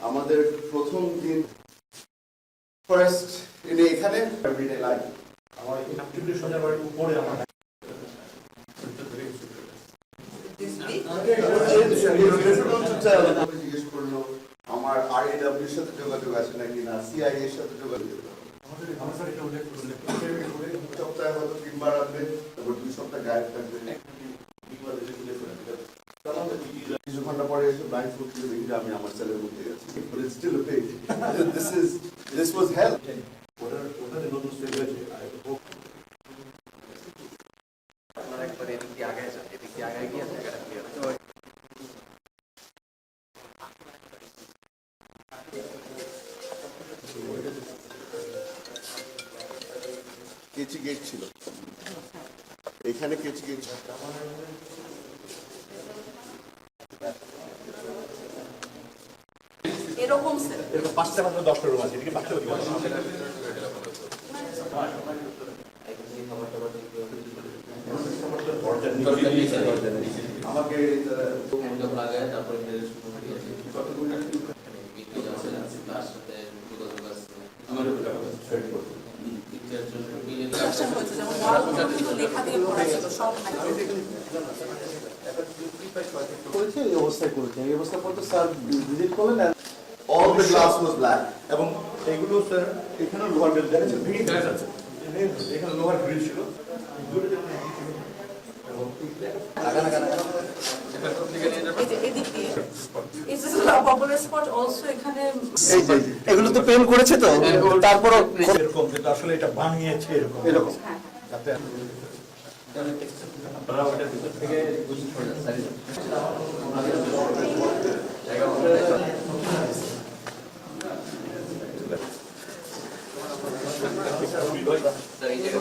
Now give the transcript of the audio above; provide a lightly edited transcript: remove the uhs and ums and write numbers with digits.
আমাদের প্রথম দিন ফার্স্ট এখানে এভরিডে লাইফ আমার অ্যাক্টিভিটি সজাবার উপরে আমার জিজ্ঞেস করলো আমার RAW এর সাথে যোগাযোগ আছে নাকি না, CIA এর সাথে যোগাযোগ সপ্তাহে হয়তো 3 বার আসবে, তারপর 2 সপ্তাহ গায়েব থাকবে, কিছু ঘন্টা পরে এসে ব্লাইন্ড ফুড দিয়ে দেখি যে আমি আমার সেলের মধ্যে গেছি। But it's still a page. This was hell. ওটাতে নতুন স্টেজ হয়েছে। আপনারা একবার এদিক দিয়ে আগায় যান, এদিক দিয়ে আগায় গিয়ে জায়গাটা ক্লিয়ার হয়। কেচি গেট ছিল এখানে, কেচি গেট এরকম স্যার এরকম 5টা 10টা রুম আছে, এদিকে 5টা রুম আছে। আমাকে লাগায় তারপরে তার সাথে আমার কোশ্চেন হয়েছে যেমন মডেলগুলো কিন্তু লেখা দিয়ে পড়া ছিল সব করেছে এই অবস্থায় করেছে, এই অবস্থা পর্যন্ত স্যার ভিজিট করলেন। all the glass was black. এবং এগুলো স্যার এখানে লোহার গ্রিল দেখেছেন, ভেঙে গ্লাস আছে, এখানে লোহার গ্রিল ছিল। এদিক দিয়ে এই যে পপুলার স্পট অলসো এখানে এগুলো তো পেন করেছে তো, তারপরও এরকম কিন্তু আসলে এটা বানিয়েছে এরকম এরকম যাতে আপনারা ওটার ভিতর থেকে বুঝতে পারেন।